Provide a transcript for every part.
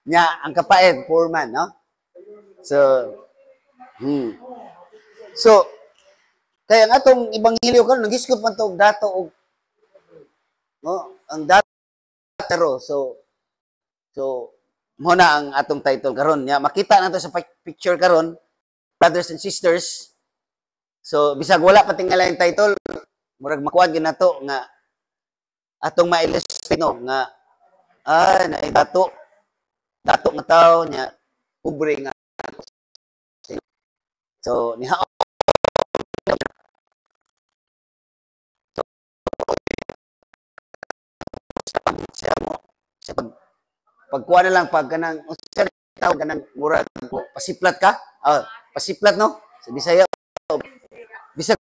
Nya ang kapait, poor man, no? So, So, kaya nga atong ebanghelyo karon nagisgot man to og dato og no, ang datero. So mo na ang atong title karon nya makita nato sa picture karon, brothers and sisters. So bisag wala pa tingala yung title, murag makuha gyud nato nga atong ma-illustrate no nga na dato nga tao nya pobre nga. So niha siya mo sa pagkuha na lang pag kanang unsa tawag kanang murag pasiplat ka? Pasiplat no? Sa Bisaya bisag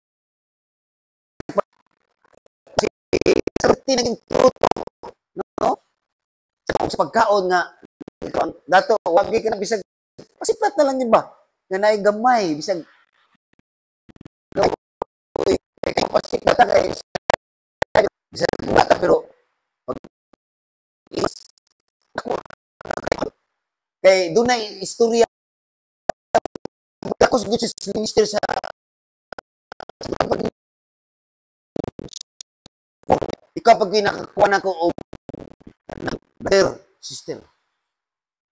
naging tuto no? Sa pagkaon nga dato wag ka na bisag pasiplat na lang yun ba? Nga naay gamay bisag pasiplat ka bisag bata pero kay dunay istorya ako sa minister sa ikaw pag kinakakuha na ko o brother, sister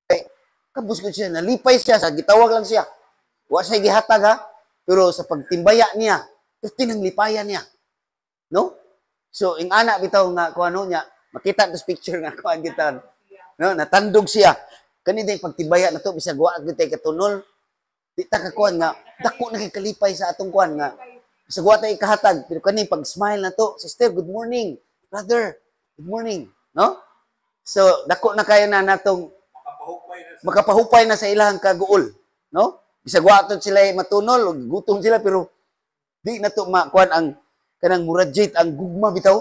kay kabus ko siya nalipay siya sa gitawag lang siya wa siya gihatag ha pero sa pagtimbaya niya tinang lipayan niya no so ing ana bitaw nga kuno niya makita this picture nga kuan kita no natandog siya kani day pagtibaya na to bisag wa gyud tay katunol di ta kakuan nga dako na kay kalipay sa atong kuan nga bisag wa tay kahatag pero kani pag smile na to sister good morning brother good morning no so dako na kaya na natong makapahupay na sa ilahang kaguol no bisag wa to sila matunol og gutom sila pero di na to makuan ang kanang murajit ang gugma bitaw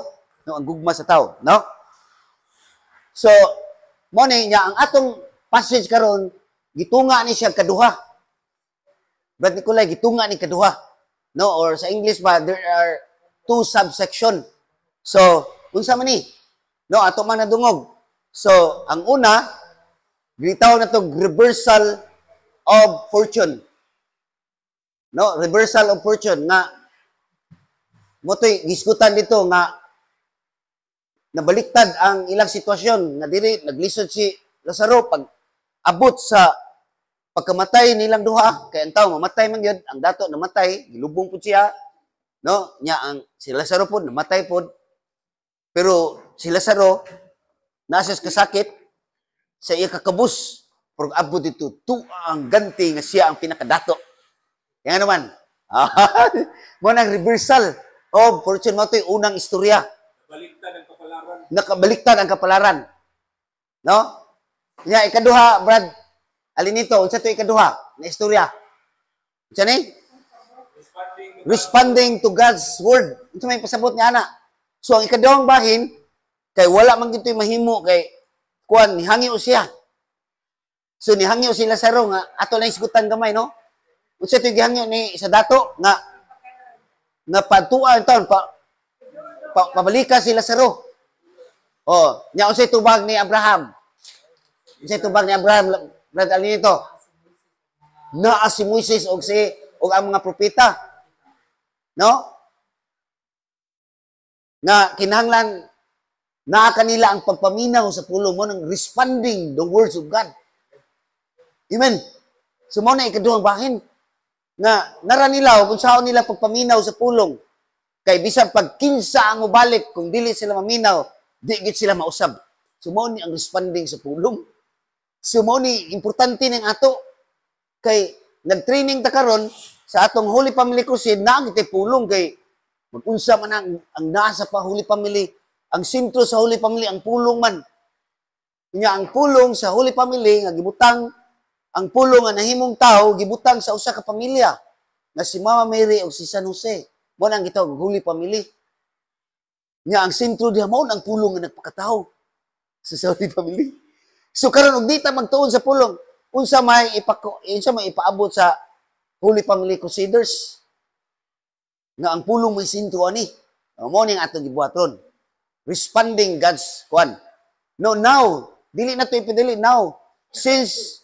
no ang gugma sa tao no so mo niya ang atong passage karon gitunga ni siya kaduha. Brad Nicolay gitunga ni kaduha. No or sa English ba there are two subsection. So unsa man ni? No ato man nadungog. So ang una gitaw na to reversal of fortune. No, reversal of fortune nga motoy gisgutan dito nga nabaliktad ang ilang sitwasyon nga diri naglisod si Lazaro pag abot sa pagkamatay nilang duha kay ang tawo mamatay man gyud ang dato namatay gilubong pud siya no nya ang si Lazaro pud namatay pud pero si Lazaro nasa kasakit sa iya kakabus pero abot dito ang ganti nga siya ang pinakadato yan naman mo nang reversal of fortune mo to'y unang istorya nakabaliktad ang kapalaran no nya ikaduha Brad alinito unsa to ikaduha na istorya unsa ni responding to God's word unsa may pasabot nga ana so ang ikaduhang bahin kay wala man gitoy mahimo kay kuan nihangyo siya so nihangyo si Lazaro nga ato lang isgutan gamay no unsa to gihangyo ni sa dato nga patuan taon pabalika si Lazaro nya unsay tubag ni Abraham unsay tubag ni Abraham Brad alinito naa si Moises og ang mga propeta no nga kinahanglan naa kanila ang pagpaminaw sa pulong mo ng responding the words of God amen so mo na ikaduhang bahin nga nara nila kung saan nila pagpaminaw sa pulong kay bisan pag kinsa ang mubalik kung dili sila maminaw di gid sila mausab so mo ni ang responding sa pulong so mo ni importante ning ato kay nag-training ta karon sa atong Holy Family Crusade na gitay pulong kay mag-unsa man ang nasa pa Holy Family ang sentro sa Holy Family ang pulong man nya ang pulong sa Holy Family nga gibutang ang pulong nga nahimong tao gibutang sa usa ka pamilya nga si Mama Mary ug si San Jose mo nang gitawag Holy Family nya ang sentro diha mao ang pulong nga nagpakatawo sa Holy Family so karon og dita magtuon sa pulong unsa may ipaabot sa Holy Family Crusaders nga ang pulong may sentro ani mo ning atong gibuhaton responding God's kwan no now dili na to ipidili now since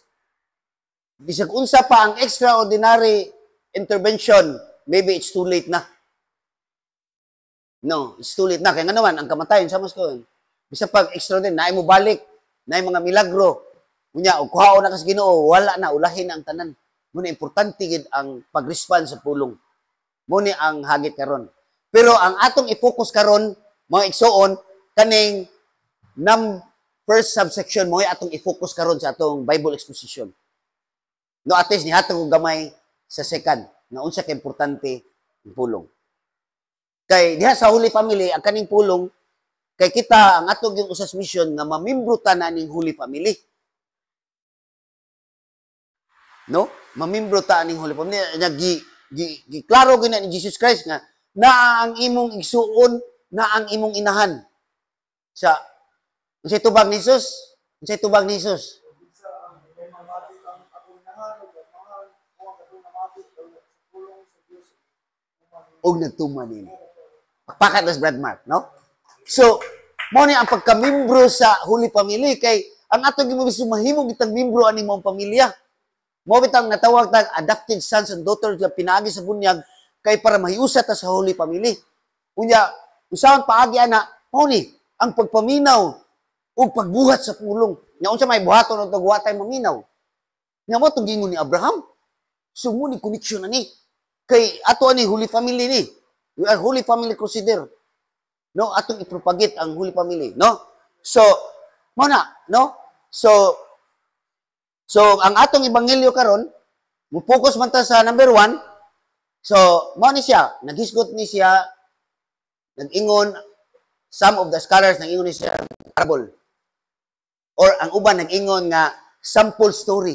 bisag unsa pa ang extraordinary intervention, maybe it's too late na. No, it's too late na. Kaya nga naman, ang kamatayon, sa mas ko, bisag pag extraordinary, naay mo balik, naay mga milagro, unya, o kuhaon na kas Ginoo, wala na, ulahin na ang tanan. Muna importante gid ang pag-respond sa pulong. Muna ang hagit karon. Pero ang atong i-focus karon, mga igsoon, kaning first subsection mo atong i-focus karon sa atong Bible exposition. No, at least nihatag og gamay sa second na unsa ka importante ang pulong. Kay diha sa Holy Family ang kaning pulong kay kita ang atong yung usas mission nga mamembro ta na ning Holy Family. No? Mamembro ta ning Holy Family. Giklaro gina ni Jesus Christ nga na ang imong igsuon, na ang imong inahan. Sa unsay tubag ni Jesus? Unsay tubag ni Jesus? Og nagtuman nini. Pakat as Brad Mark, no? So, mo ni ang pagka-membro sa Holy Family kay ang atong gimabis mahimong bitang membro ani mong pamilya. Mo bitang natawag tag adopted sons and daughters nga pinaagi sa bunyag kay para mahiusa ta sa Holy Family. Unya, usaon paagi ana, mo ni ang pagpaminaw ug pagbuhat sa pulong. Nya unsa may buhaton og tagwatay maminaw? Nya mo tong gingon ni Abraham. Sumo ni connection ani. Kay ato ani Holy Family ni. We are Holy Family Crusader. No, atong ipropagate ang Holy Family, no? So, mo na, no? So ang atong ebanghelyo karon, mo focus man ta sa number 1. So, mo ni siya, naghisgot ni siya, nag-ingon, some of the scholars nag-ingon ni siya parable. Or ang uban nag-ingon nga sample story.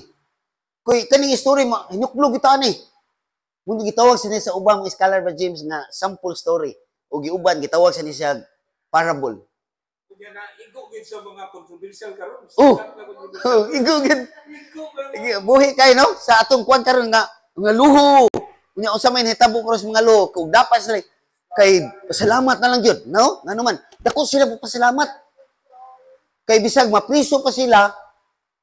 Kay kaning story hinuklog kita ni. Mundo gitawag sa niya sa ubang mga scholar ba James nga sample story o giuban gitawag sa niya siya parable. Kaya na igo gid sa mga controversial karon. Igo gid. Buhi kay no sa atong kwan karon nga luho. Unya unsa may hitabo karon sa mga luho kung dapat sila kay pasalamat na lang gyud, no? Ngano man dako sila pasalamat. Kay bisag mapriso pa sila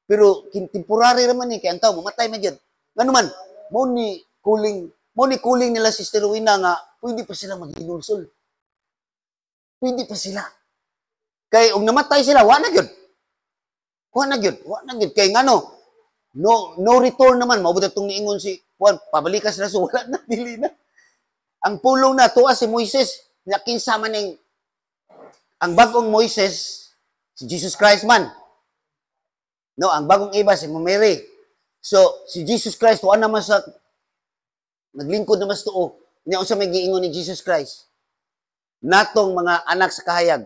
pero temporary ra man ni kay ang tawo mamatay man gyud. Ngano man mo ni kuling nila si Rowena nga, pwede pa sila maghinulsol. Pwede pa sila. Kay, kung namatay sila, wa na gyud. Kay ngano, no return naman, maubot itong niingon si Juan, pabalikas na so, wala na, dili na. Ang pulong na, tuwa si Moises, nakinsa man ang bagong Moises, si Jesus Christ man. No, ang bagong iba, si Mary. So, si Jesus Christ, tuwa naman sa naglingkod na mas tuo. Niya unsa may giingon ni Jesus Christ. Natong mga anak sa kahayag.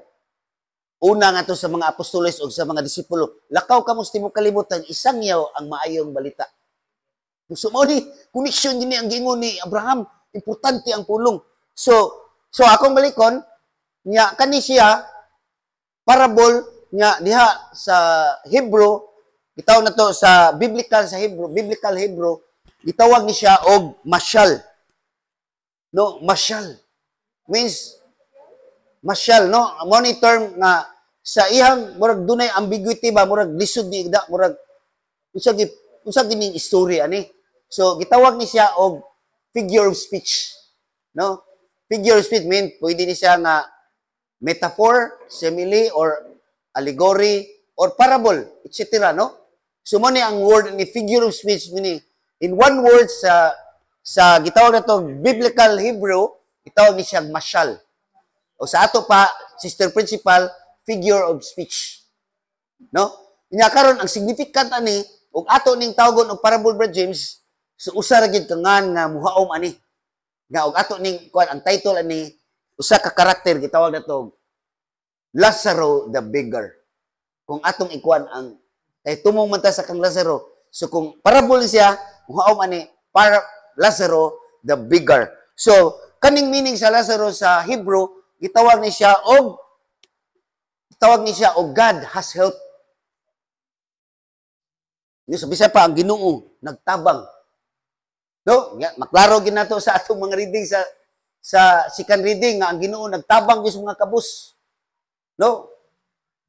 Una nga to sa mga apostoles o sa mga disipulo. Lakaw kamo sa timog kalibutan, isang yaw ang maayong balita. So mo ni connection gini ang giingon ni Abraham. Importante ang pulong. So akong balikon niya kani siya parable niya diha sa Hebrew, gitaw na to sa biblical Hebrew, gitawag ni siya og masyal. No, masyal. Means, masyal, no? Mo ni term nga sa ihang, murag dunay ambiguity ba, murag lisod ni igda, murag, unsa gining story, ani? So, gitawag ni siya og figure of speech. No? Figure of speech mean, pwede ni siya nga metaphor, simile, or allegory, or parable, etc. No? So, mo ni ang word ni figure of speech, meaning, in one word sa gitawag na to biblical Hebrew, gitawag ni siya masyal. O sa ato pa, sister principal, figure of speech. No? Inya karon ang significant ani ug ato ning tawgon og parable Brad James, so usa ra gid kangan nga muhaom ani. Nga og ato ning kuan ang title ani usa ka karakter gitawag na to Lazaro the beggar. Kung atong ikuan ang kay tumong man ta sa kang Lazaro, so kung parable siya muhaom ani para Lazaro the beggar. So kaning meaning sa Lazaro sa Hebrew gitawag ni siya og God has helped. Yung sa Bisaya pa ang Ginoo nagtabang. No, maklaro gid nato sa atong mga reading sa second reading nga ang Ginoo nagtabang gyud sa mga kabus. No?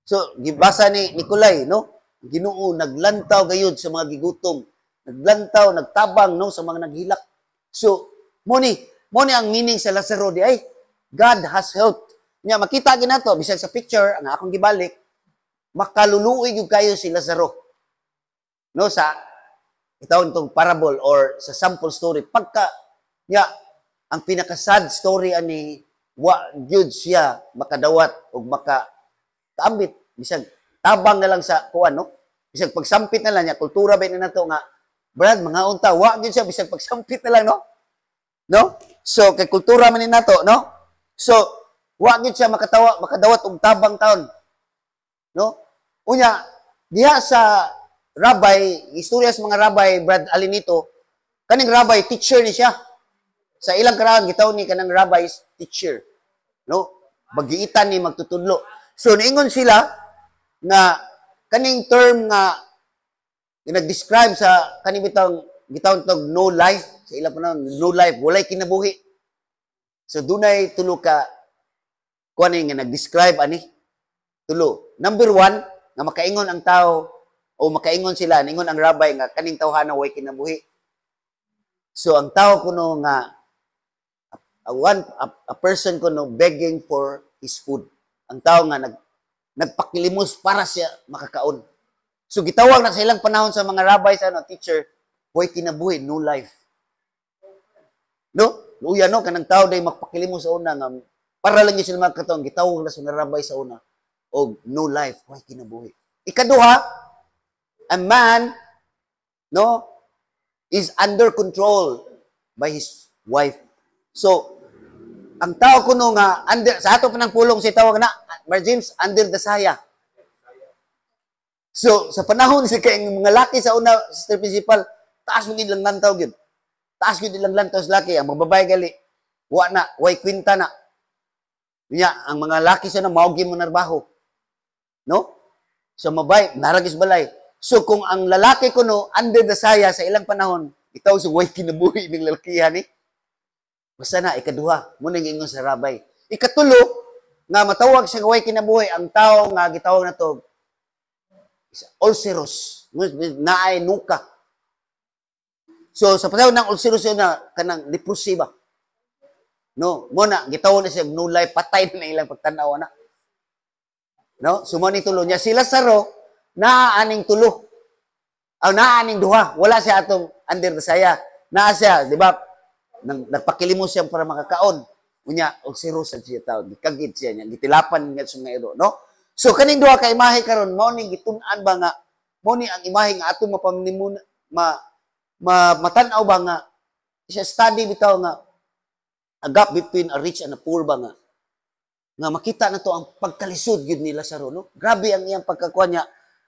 So gibasa ni Nicolay, no? Ginoo naglantaw gayud sa mga gigutom, naglantaw, nagtabang no sa mga naghilak. So, mo ni ang meaning sa Lazaro di ay God has helped. Nya makita ginato bisag sa picture ang akong gibalik, makaluluoy gyud kayo si Lazaro. No sa itawon tong parable or sa sample story pagka nya ang pinaka-sad story ani wa gyud siya makadawat o makaambit bisag tabang na lang sa kuan no bisag pagsampit na lang niya kultura ba na nato nga brad mga unta wa gyud siya bisag pagsampit na lang no so kay kultura man ni nato no so wa gyud siya makadawat og tabang taon no unya diha sa rabbi istorya sa mga rabbi brad alinito kaning rabbi teacher ni siya sa ilang karaan gitaw ni kanang rabbi teacher no magiitan ni magtutudlo so niingon sila nga kaning term nga nag-describe sa kaning bitang gitawon tog no life sa ilang panahon no life walay kinabuhi so dunay tulo ka kuan nga nag-describe ani tulo number 1 nga makaingon ang tao o makaingon sila ningon ang rabbi nga kaning tawhana way kinabuhi so ang tao kuno nga a person kuno begging for his food ang tao nga nagpakilimos para siya makakaon. So gitawag na sa ilang panahon sa mga rabbis teacher, way kinabuhi no life. No? Luya no kanang tao day magpakilimos sa una nga para lang gyud sila makakaon gitawag na sa mga rabbis sa una og no life, way kinabuhi. Ikaduha, a man no is under control by his wife. So ang tao kuno nga under sa ato panang pulong si tawag na James under the saya. So sa panahon sa kay mga laki sa una sister principal taas mo gid lang lantaw gyud. Taas gyud ilang lantaw sa laki ang mga babae gali wa na way kwinta na. Nya ang mga laki sa na mao gyud mo narbaho. No? So mabay naragis balay. So kung ang lalaki kuno under the saya sa ilang panahon itaw sa way kinabuhi ning lalakihan ni basta na, ikaduha, muna yung ingon sa rabay. Ikatulo, nga matawag siya way kinabuhi, ang tao nga gitawag na to, ulcerous, naay nuka. So, sa panahon ng ulcerous yun na, kanang leprosy ba? No, muna, gitawag na siya, no life, patay na ilang pagtanaw na. No, so muna tulo niya. Si Lazaro, naaaning tulo. Naaaning duha. Wala siya atong under the saya. Naa siya, di ba? Nagpakilimos siya para makakaon. Unya, ulcerous siya tao. Gikagid siya niya. Gitilapan nga sa mga iro, no? So, kaning duha ka imahe karon mao ning gitun-an ba nga, mao ni ang imahe nga atong mapamnimun, matanaw ba nga, siya study bitaw nga, a gap between a rich and a poor ba nga makita na to ang pagkalisod gyud ni Lazaro, no? Grabe ang iyang pagkakuha niya.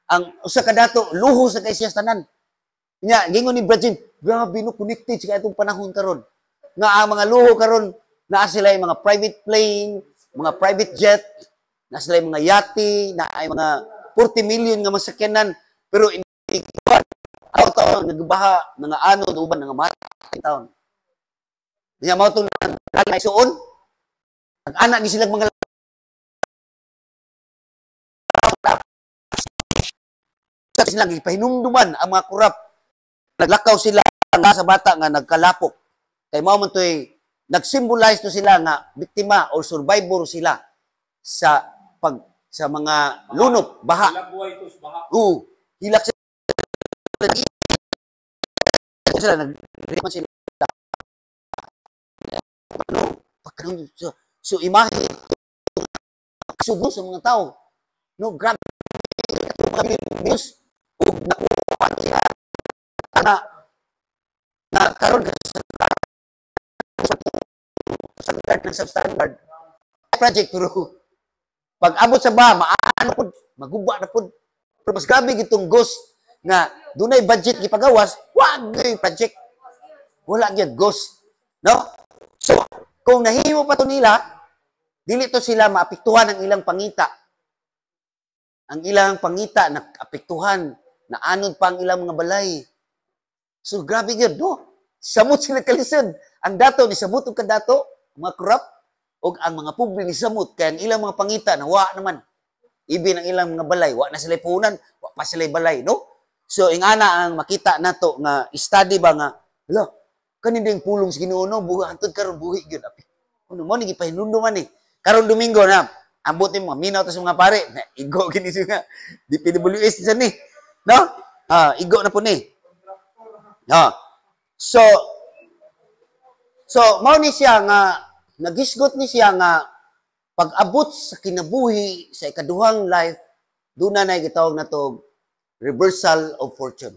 Ang usa ka dato luho sa kay siya tanan. Nya gingon ni Bradjin, grabe no connected sa itong panahon karon. Nga ang mga luho karon naa sila yung mga private plane, mga private jet, naa sila yung mga yate, na ay mga 40 million nga masakyanan, pero hindi out taon nagbaha mga anod uban nga matay taon. Nya mao tong naglaisuon. Nag-anak gi sila mga sila gipahinumduman ang mga kurap. Naglakaw sila nga sa bata nga nagkalapok. Kay mao man toy nag-symbolize to sila nga biktima or survivor sila sa mga lunop, baha. Hilak buhay ito sa baha. Hilak sila nagriman sila. So imahe sugo sa mga tao. No, grabe Diyos ug nakuha siya na karon sa standard project pero pag abot sa ba maano pud maguba na pud pero mas grabe gitong ghost nga dunay budget gipagawas wag gyud project wala gyud ghost no so kung nahimo pa to nila dili to sila maapektuhan ang ilang pangita naapektuhan na anod pa ang ilang mga balay. So, grabe yun, no? Samot sila kalisod. Ang dato, ni samot ang kadato, mga korap, o ang mga pobre ni samot, kaya ang ilang mga pangita, na wa naman. Ibin ang ilang mga balay, wa na sila punan, wa pa sila balay, no? So ingana ang makita nato nga study ba nga, hala, kanin ding pulong sa Ginoo no, buhi antud karon buhi gyud api. Ano mo ni gipahinundo man ni. Karon Domingo na, ambot mo minaw ta sa mga pare, na igo kini nga di PWS sa ni. No? Igo na po ni. So mao ni siya nga nagisgot ni siya nga pag-abot sa kinabuhi sa ikaduhang life, doon na gitawag na to reversal of fortune.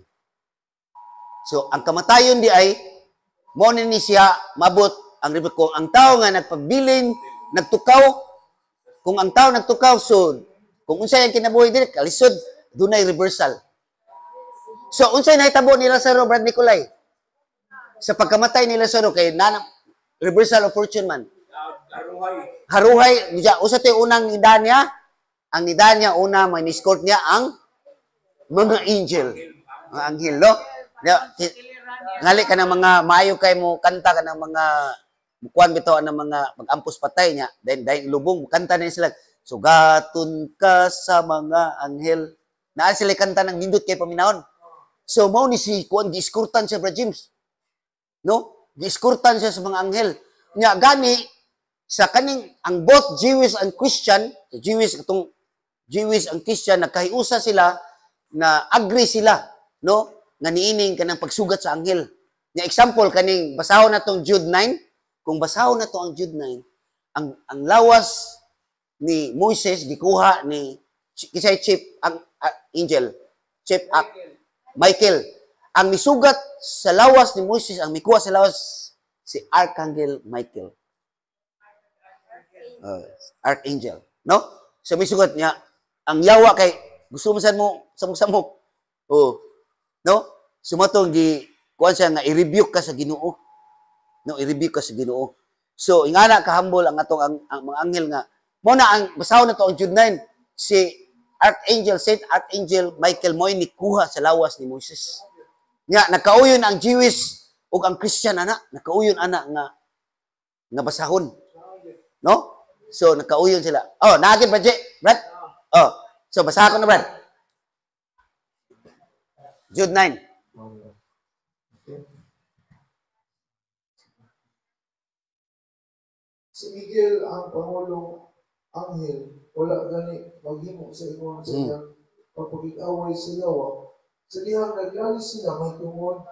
So ang kamatayon di ay mao ni siya mabot ang kung ang tao nga nagpabilin, nagtukaw, kung ang tao nagtukaw, so kung unsay ang kinabuhi dili kalisod, doon ay reversal. So unsay nahitabo ni Lazaro, Brad Nicolay? Sa pagkamatay ni Lazaro kay reversal of fortune man. Haruhay. Usa tay unang nidan niya. Ang nidan niya una may escort niya ang mga angel. Mga anghel, no? Ngali ka ng mga maayo kay mo kanta ka ng mga bukuan bitaw ng mga mag-ampos patay niya. Then lubong kanta na sila. Sugaton ka sa mga anghel. Naa sila kanta ng nindot kay paminahon. So mao ni si kuan gi-escortan siya Brad James. No? Gi-escortan siya sa mga anghel. Nya gani sa kaning ang both Jewish and Christian, Jewish and Christian nagkahiusa sila na agree sila, no? Nga niining kanang pagsugat sa anghel. Nya example kaning basahon natong Jude 9, kung basahon nato ang Jude 9, ang lawas ni Moses gikuha ni kisay chief ang angel, chief Michael. Ang misugat sa lawas ni Moses, ang mikuha sa lawas si Archangel Michael. Archangel, no? So misugat niya ang yawa kay gusto mo samok. Oh. No? Sumatong gi kuan siya nga i-rebuke ka sa Ginoo. No, i-rebuke ka sa Ginoo. So ingana kahambol ang atong ang mga anghel nga mo na ang basahon na to ang Jude 9 si Saint Archangel Michael mo'y nikuha sa lawas ni Moses. Nga, nakauyon ang Jewish o ang Christian, nakauyon nga basahon. No? So, nakauyon sila. Oh, naagin, Brad? Oh, so, basahan ko na, Brad. Jude 9. Si Miguel ang Pangulong Anghel, wala gani maghimo sa ingon sa iyang pagpag-away sa yawa. Sa dihang naglalis sila may tungod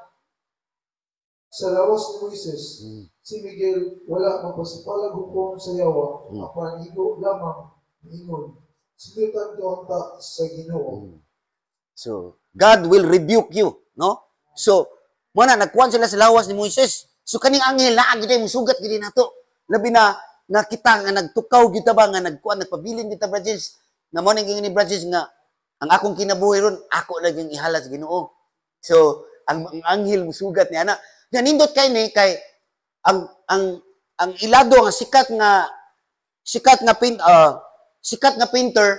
sa lawas ni Moises. Si Miguel wala magpasipalag hukom sa yawa. Apan higo lamang ingon. Silutan doonta sa Ginoo. So, God will rebuke you, no? So, muna nagkuhan sila sa lawas ni Moises. So, kaning anghel na agad ay musugat gid nato. Labi na nga kita nga nagtukaw kita ba nga nagkuan nagpabilin kita Bradges nga mo ning ni Bradges nga ang akong kinabuhi ron ako lang yung ihalas Ginoo. So ang anghel musugat ni ana. Nanindot kay ni kay ang ilado nga sikat nga painter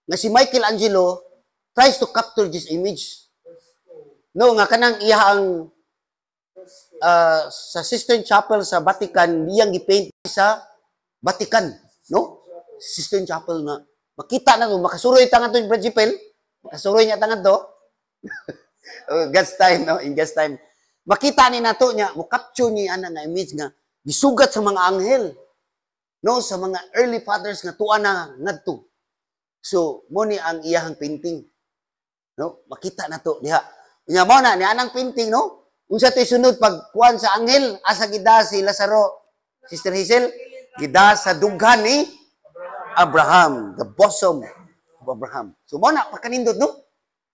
nga si Michelangelo tries to capture this image. No nga kanang iya ang sa Sistine Chapel sa Vatican diyang gipaint sa Vatican, no? Sistine Chapel na. Makita na to, makasuroy tangan to yung Brad. Makasuroy niya tangan to. God's time, no? In God's time. Makita ni nato niya, mo-capture niya nga image nga, gisugat sa mga anghel. No? Sa mga early fathers nga tuwa na ngadto. So, mo ni ang iyahang painting. No? Makita na to. Diha. Nya mo na, ni anang painting, no? Unsa to'y sunod pagkuhan sa anghel, asa gida si Lazaro, Sister Hazel, gida sa dughan ni Abraham, the bosom of Abraham. So, mo na, pagkanindot, no?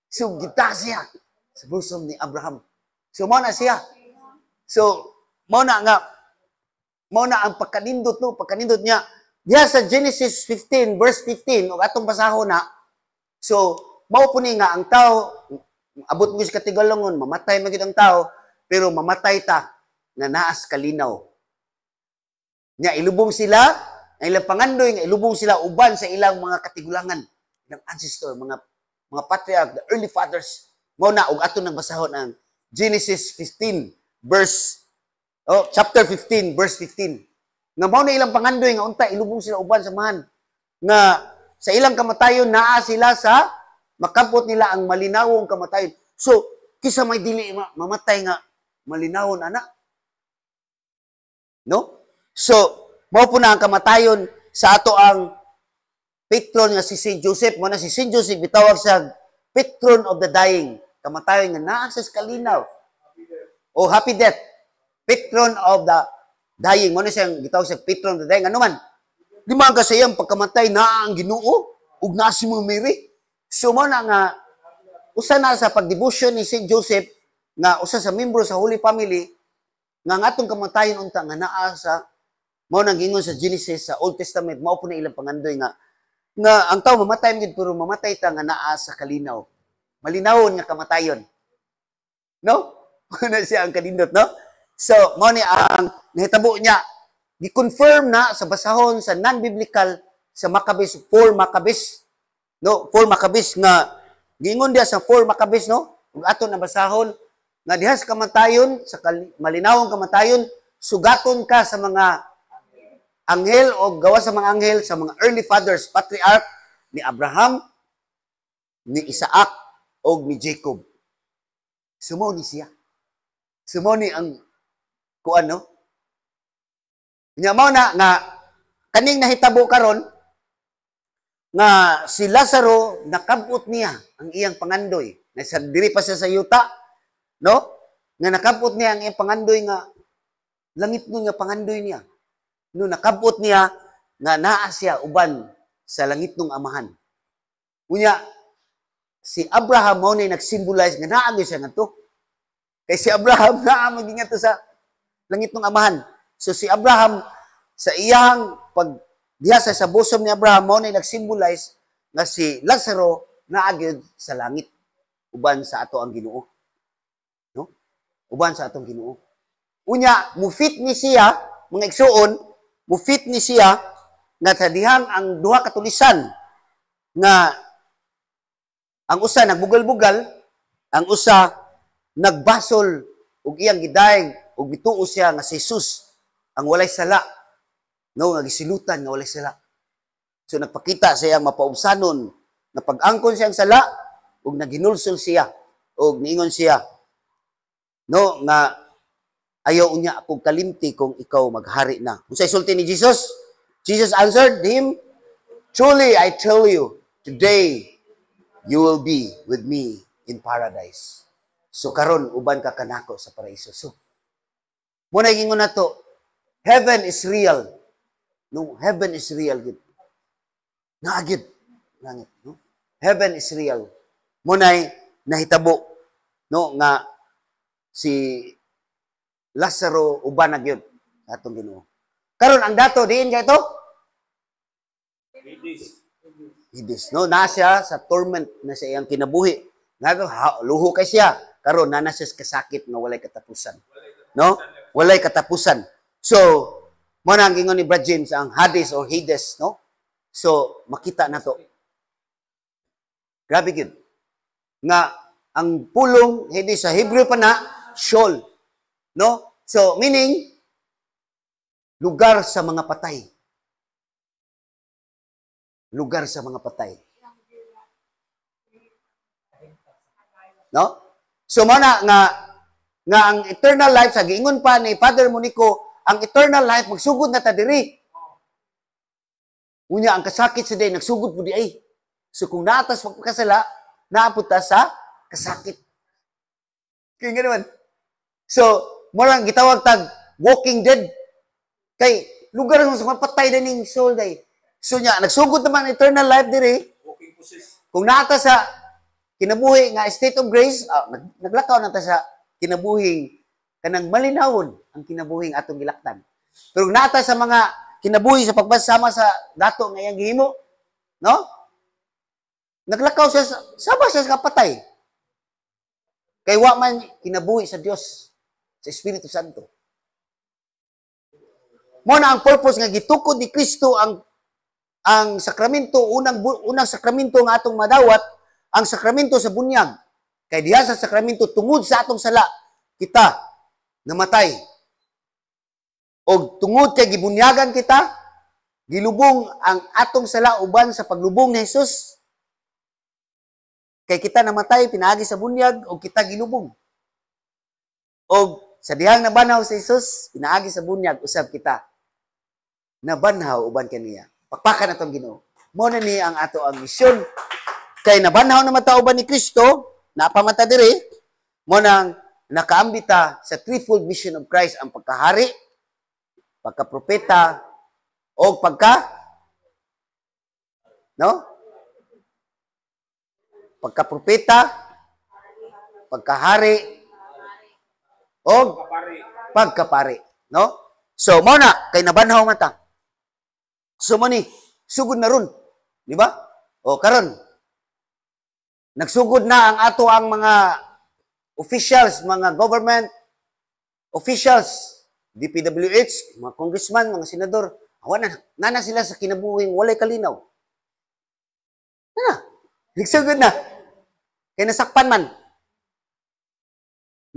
So, gida siya sa bosom ni Abraham. So, mo na siya. So, mo na ang pagkanindot, no? Pagkanindot niya. Diya sa Genesis 15, verse 15, o atong basahon na, so, mao po ni nga, ang tao, abot mo sa katigalongon, mamatay magid ang tao, pero mamatay ta na naas kalinaw. Nya ilubong sila, ang ilang pangandoy nga ilubong sila uban sa ilang mga katigulangan, ilang ancestor, mga patriarch, the early fathers. Mao na og ato nang basahon ang Genesis 15 chapter 15 verse 15. Nga mao na ilang pangandoy nga unta ilubong sila uban sa mahan nga sa ilang kamatayon naa sila sa Makabot nila ang malinawong kamatayon. So, kisa may dili mamatay nga malinawon, ana. No? So, mao po na ang kamatayon sa ato ang patron nga si St. Joseph. Mo na si St. Joseph, bitawag sa patron of the dying. Kamatayon nga na-access kalinaw. O happy death. Patron of the dying. Mo na siyang gitawag sa patron of the dying. Ano man? Di man kasi yung pagkamatay na ang Ginoo ug na si Mary. So mo na nga usa na sa pagdevotion ni St. Joseph nga usa sa membro sa Holy Family nga ngatong kamatayon unta nga naa sa mao nang gingon sa Genesis sa Old Testament mao po na ilang pangandoy nga ang tao mamatay gid pero mamatay ta nga naa sa kalinaw. Malinawon nga kamatayon. No? Ano siya ang kanindot, no? So mao ni ang nahitabo niya gi-confirm na sa basahon sa non-biblical sa Maccabees 4 Maccabees. No, 4 Maccabees nga giingon dia sa 4 Maccabees, no? Ug ato na basahon nga diha sa kamatayon sa malinawong kamatayon sugaton ka sa mga anghel o gawa sa mga anghel sa mga early fathers, patriarch ni Abraham, ni Isaac o ni Jacob. Sumo ni siya. Sumo ni ang kuan, no? Nya mao na nga kaning nahitabo karon nga si Lazaro nakabot niya ang iyang pangandoy. Nasa diri pa siya sa yuta, no? Nga nakabot niya ang iyang pangandoy nga langit nun nga pangandoy niya. No nakabot niya nga naa siya uban sa langit nung amahan. Unya si Abraham mo ni nag-symbolize nga naa siya ngadto. Kay si Abraham naa maging ato sa langit nung amahan. So si Abraham sa iyang diha sa bosom ni Abraham mo ni nag-symbolize nga si Lazaro naagid sa langit uban sa ato ang Ginoo. No? Uban sa atong Ginoo. Unya mufit ni siya mga igsuon, mufit ni siya nga sa dihang ang duha ka tulisan nga ang usa nagbugal-bugal, ang usa nagbasol ug iyang gidayeg ug bituo siya nga si Jesus ang walay sala. No, nga gisilutan nga walay sala. So nagpakita sa iyang mapaubsanon na pag-angkon siyang sala ug naginulsol siya ug niingon siya no nga ayaw unya akong kalimti kung ikaw maghari na. Unsay sulti ni Jesus? Jesus answered him, "Truly I tell you, today you will be with me in paradise." So karon uban ka kanako sa paraiso. So mo na gingon nato, heaven is real. No, heaven is real gid. Naagid langit, no? Heaven is real. Mo nay nahitabo no nga si Lazaro uban na gyud atong Ginoo. Karon ang dato diin kay to? Hades. No, na siya sa torment na sa iyang kinabuhi. Nga luho kay siya. Karon na siya sa kasakit nga walay katapusan. No? Walay katapusan. So, mo na ang gingon ni Brad James ang Hades or Hades, no? So, makita na to. Grabe gyud. Nga ang pulong Hades sa Hebrew pa na Sheol. No? So, meaning lugar sa mga patay. Lugar sa mga patay. No? So, mo na nga ang eternal life sa giingon pa ni Father Monico, ang eternal life magsugod na ta diri. Unya ang kasakit sa day nagsugod pud di ay. So kung naatas pagkasala, naapot ta sa kasakit. Kaya nga naman. So, morang gitawag tag walking dead. Kay lugar sa mapatay na ning soul day. So nya nagsugod naman eternal life diri. Walking process. Kung naata sa kinabuhi nga state of grace, naglakaw na ta sa kinabuhi kanang malinawon ang kinabuhing atong gilaktan. Pero nata sa mga kinabuhi sa pagbasama sa dato nga iyang gihimo, no? Naglakaw siya sama siya sa kapatay. Kay wa man kinabuhi sa Dios, sa Espiritu Santo. Mo na ang purpose nga gitukod ni Kristo ang sakramento, unang sakramento nga atong madawat, ang sakramento sa bunyag. Kay diha sa sakramento tungod sa atong sala kita namatay. O tungod kay gibunyagan kita, gilubong ang atong sala uban sa paglubong ni Jesus. Kay kita namatay, pinaagi sa bunyag, o kita gilubong. O sa dihang nabanhaw sa Isus, pinaagi sa bunyag, usab kita. Nabanhaw, uban kaniya. Pakpakan na itong Ginoo. Muna ni ang ato ang misyon. Kay nabanhaw na matauban ni Kristo, napamata diri, mo nang nakaambita sa threefold mission of Christ ang pagkahari, pagkapropeta, o pagkapropeta, pagkahari, o Kapari. pagkapari. No? So, mo na, kay nabanhaw mata. So, mo ni, sugod na ron. Di ba? O, karon nagsugod na ang ato ang mga officials, mga government officials, DPWH, mga congressman, mga senador, nana sila sa kinabuhing walay kalinaw. Nagsugod na. Kaya nasakpan man.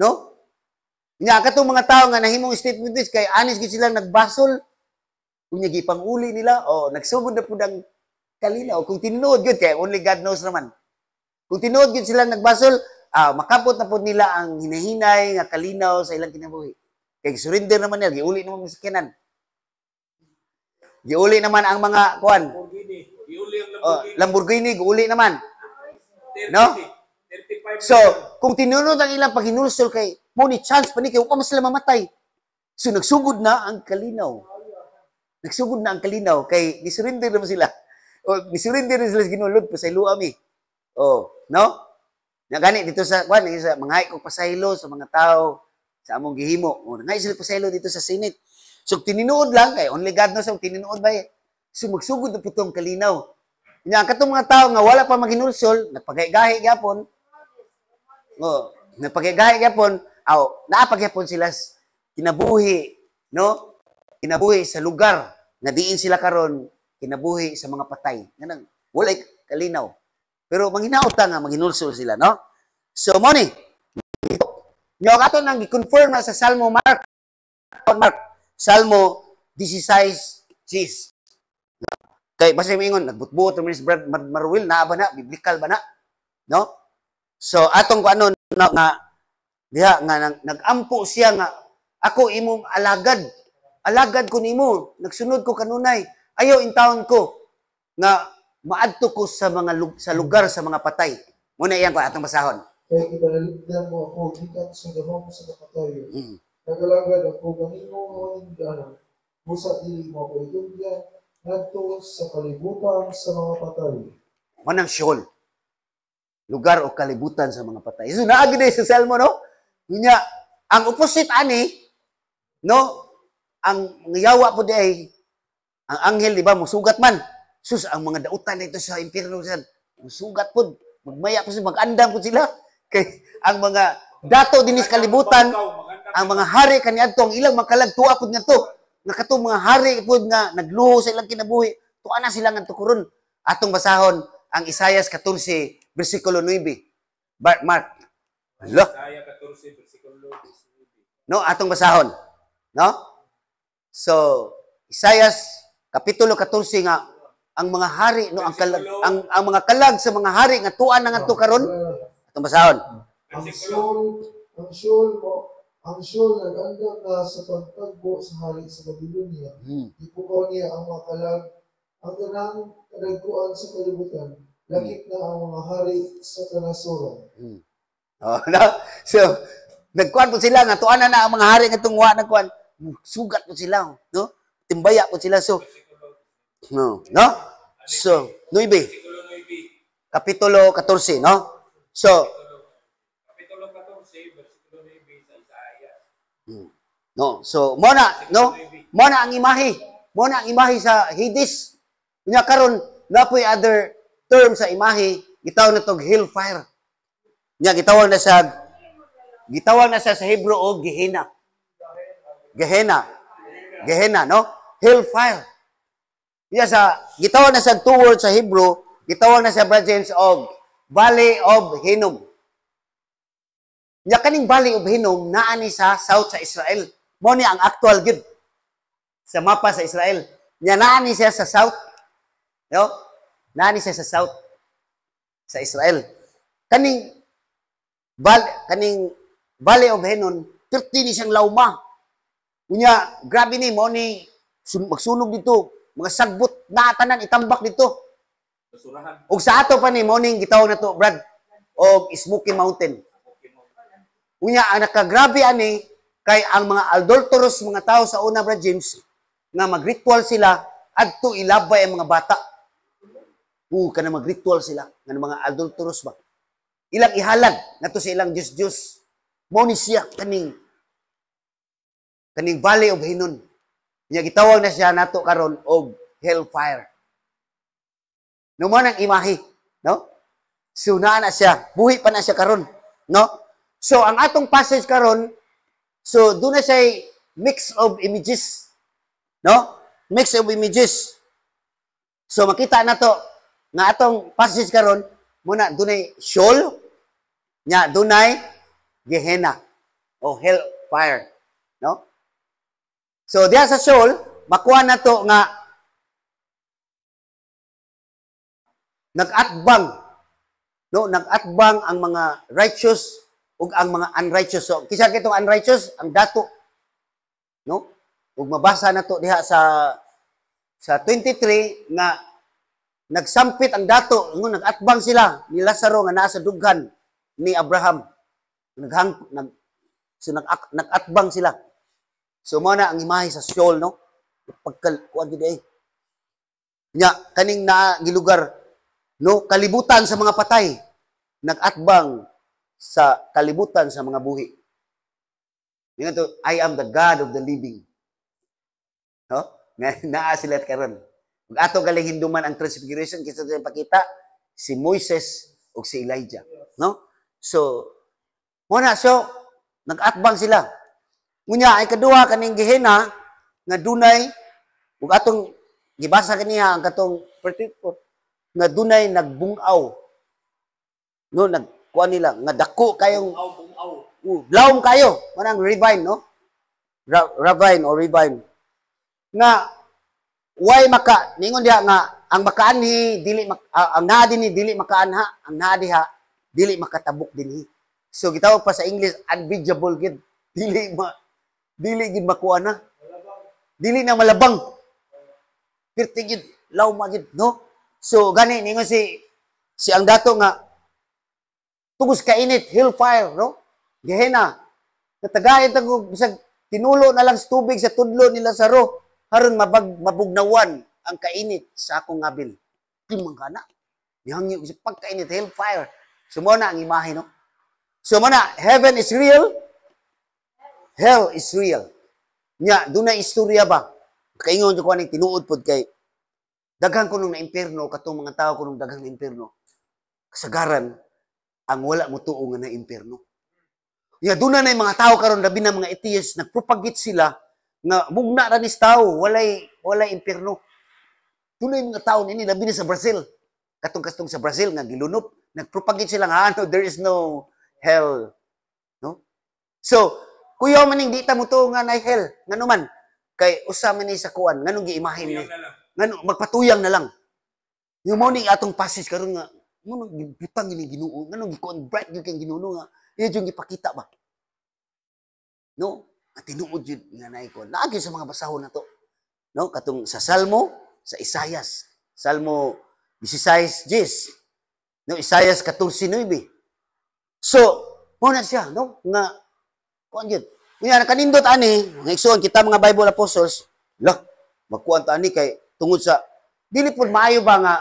No? Nga katong mga tao nga nahimong statement this, kay anis gid silang nagbasol, kunya gipanguli nila, nagsugod na pud ang kalinaw. Kung tinuod gyud, kay only God knows naman. Kung tinuod gyud silang nagbasol, makabot na pud nila ang hinahinay nga kalinaw sa ilang kinabuhi. Kay surrender naman nila, giuli naman ang sakyanan. Giuli naman ang mga kuan. Lamborghini. Iuli ang Lamborghini, giuli naman. 30, No? 35. So, kung tinunod ang ilang paghinulsol kay mo ni chance pa ni kay upa sila mamatay. So nagsugod na ang kalinaw. Nagsugod na ang kalinaw kay gisurrender naman sila. O gisurrender na sila sa Ginoo pa sa iluami. No? Nga gani dito sa mga ko pasaylo sa mga tao sa among gihimo. Nga sila pasaylo dito sa Senate. So tinuod lang kay only God knows ang tinuod ba. So magsugod na putong kalinaw. Nya katong mga tao nga wala pa maghinulsol, napagay-gahi gyapon. Napagay-gahi gyapon, naapagyapon sila kinabuhi, no? Kinabuhi sa lugar na diin sila karon, kinabuhi sa mga patay. Ganang walay kalinaw. Pero manghinaot ta nga maghinulsol sila, no? So mo ni. Yo ato nang gi-confirm na sa Salmo Mark Salmo 16:6. Kay basta mingon nagbutbuot ni Brad Marwil na ba na biblical ba na? No? So atong ko ano nga diha nga nagampo siya nga ako imong alagad. Alagad ko nimo, nagsunod ko kanunay. Ayaw intawon ko nga maadto ko sa mga sa lugar sa mga patay. Muna iyan ko atong basahon. Kaya kinaligdan mo ako, gikan sa gahom sa kapatayo. Nagalagad ako, ganino mo hingganan. Musa dili mo ako itugyan, nagto sa kalibutan sa mga patay. Manang Sheol. Lugar o kalibutan sa mga patay. So, naagi na sa Salmo, no? Nga, ang opposite ani, no? Ang yawa po di ay, ang anghel, di ba, musugat man. Sus, ang mga dautan dito sa impyerno, musugat po. Magmaya po sila, mag-andam po sila. Kay, ang mga dato dinis kalibutan, ang mga hari kaniadto, ang ilang makalagtua po nga to. Nga katong mga hari po nga, nagluho sa ilang kinabuhi. Tuwa na sila nga tukuron. Atong basahon, ang Isaias 14, versikulo 9. Mark. Isaiah 14, versikulo 9. No, atong basahon. No? So, Isaias kapitulo 14 nga ang mga hari no ang mga kalag sa mga hari nga tuan na ngadto karon. Atong basahon. Ang Sheol nag-andam na sa pagtagbo sa hari sa Babylonia. Ipukaw niya ang mga kalag, ang ganang kadagkuan sa kalibutan. Lakip na ang mga hari sa kanasuran. No? So, nagkuan po sila nga tuan na ang mga hari nga tungwa nagkuan. Sugat po sila, no? Timbaya po sila. So, no? So, 9. Kapitulo 14, no? So, Kapitulo 14, versikulo 9 sa Isaiah. no? So, mona, no? Mona ang imahe. Mona ang imahe sa Hades. Nya karon napoy other term sa imahe, gitawag na tog hellfire. Nya gitawag na sa Hebrew og Gehenna. Gehenna, no? Hellfire. Gitawag na sa two words sa Hebrew, gitawag na sa James og Valley of Hinnom. Nya kaning Valley of Hinnom naa ni sa south sa Israel. Mo ni ang actual gid sa mapa sa Israel. Nya naa ni siya sa south. No? Naa ni siya sa south sa Israel. kaning kaning Valley of Hinnom, 30 ni siyang lawma. Unya, grabe ni mo ni magsunog dito, mga sagbot na tanan itambak dito. Basurahan. Ug sa ato pa ni morning gitawag na to, Brad, og Smoky Mountain. Unya, ang nakagrabe ani kay ang mga adulterous mga tao sa una, Brad James, nga mag-ritual sila adto ilabay ang mga bata. Kana mag-ritual sila nga mga adulterous ba. Ilang ihalad nato sa ilang Diyos. Mao ni siya kaning Valley of Hinnom. Nya gitawag na siya nato karon og hellfire. No man ang imahe, no? So naa na siya, buhi pa na siya karon, no? So ang atong passage karon, so doon na siya mix of images, no? Mix of images. So makita na to nga atong passage karon muna dunay Sheol, nya dunay Gehenna o hellfire, no? So diha sa Sheol makuha na to nga nag-atbang, no, nag-atbang ang mga righteous ug ang mga unrighteous. So kisa kitong unrighteous ang dato, no? Ug mabasa na to diha sa 23 nga nagsampit ang dato, nag-atbang sila ni Lazaro nga naa sa dughan ni Abraham. Nag-atbang sila. So mo na ang imahe sa Sheol, no? Pagkuan gid ay. Nya kaning naa gilugar, no, kalibutan sa mga patay, nag-atbang sa kalibutan sa mga buhi. Nga to, I am the God of the living. No? Naa sila karon. Ug ato galing hinduman ang transfiguration kisa sa pakita si Moises ug si Elijah, no? So muna nag-atbang sila. Unya ay kaduha kaning Gehenna nga dunay ug atong gibasa kaniya ang katong 34 nga dunay nagbungaw. No, nagkuha nila nga dako kayong lawom kayo, manang ravine, no? Ravine or ravine. Nga way maka ningon diha nga ang makaanhi dili ang naa dinhi dili makaanha, ang naa diha dili makatabok dinhi. So gitawag pa sa English unbridgeable gid. Dili gid makuha na. Dili na malabang. Pirti gid, lawma gid, no? So gani ningon si ang dato nga tugos ka init, hellfire, no? Gehenna. Natagayon tag bisag tinulo na lang sa tubig sa tudlo ni Lazaro aron mabugnawan ang kainit sa akong ngabil. Timang kana. Nihangyo sa pagkainit, hellfire. So mo na ang imahe, no? So mo na, heaven is real, hell is real. Nya dunay istorya ba? Kaingon ko aning tinuod pod kay daghan ko nung na impierno katong mga tao ko nung daghang na impierno. Kasagaran ang wala mo tuo nga na impierno. Ya dunay na mga tao karon labi na mga atheists nagpropagate sila nga mugna ra nis tao walay impierno. Dunay mga tao nini labi na sa Brazil. Katong sa Brazil nga gilunop, nagpropagate sila nga ano there is no hell. No? So, kuya maning di ta mo tuo nga na hell. Ngano man kay usa man ni sa kuan nganong giimahin ni. Ngano magpatuyang na lang. Yung morning atong passage karon nga mo gibutang ini Ginoo nganong gikuan bright gyud kay Ginoo nga iya yung ipakita ba? No? At tinuod yun nga na ikon. Naagi sa mga basahon na to. No? Katong sa Salmo, sa Isayas. Salmo 16:10. No? Isayas 14:9. So, muna siya, no? Nga, kuan yun. Nga, kanindot ani, nga iksuon kita mga Bible apostles, magkuan ta ani kay tungod sa, dili po maayo ba nga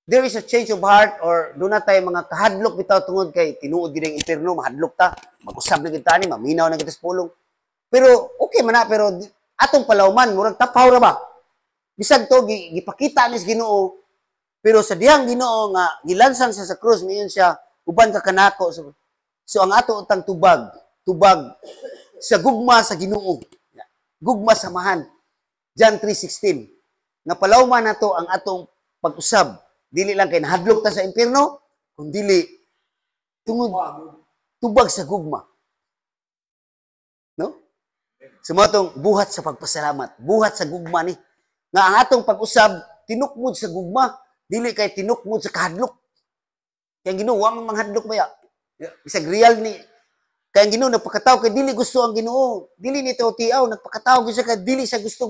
there is a change of heart or doon na tayo mga kahadlok bitaw tungod kay tinuod gid ang impierno mahadlok ta mag-usab na gid ta ni maminaw na kita sa pulong pero okay man na pero atong palawman murag tapaw ra ba bisag to gipakita ni sa Ginoo pero sa dihang Ginoo nga gilansan sa krus miyon siya uban ka kanako so ang ato utang tubag sa gugma sa Ginoo gugma samahan John 3:16 nga palawman nato ang atong pag-usab. Dili lang kay nahadlok ta sa impierno, kundi tungod tubag sa gugma. No? Sumatong buhat sa pagpasalamat, buhat sa gugma ni. Nga ang atong pag-usab tinukmod sa gugma, dili kay tinukmod sa kahadlok. Kaya ang Ginoo wa man manghadlok ba ya. Bisag real ni kaya ang Ginoo nagpakataw kay dili gusto ang Ginoo. Dili ni tiaw, nagpakataw gyud siya kay dili siya gusto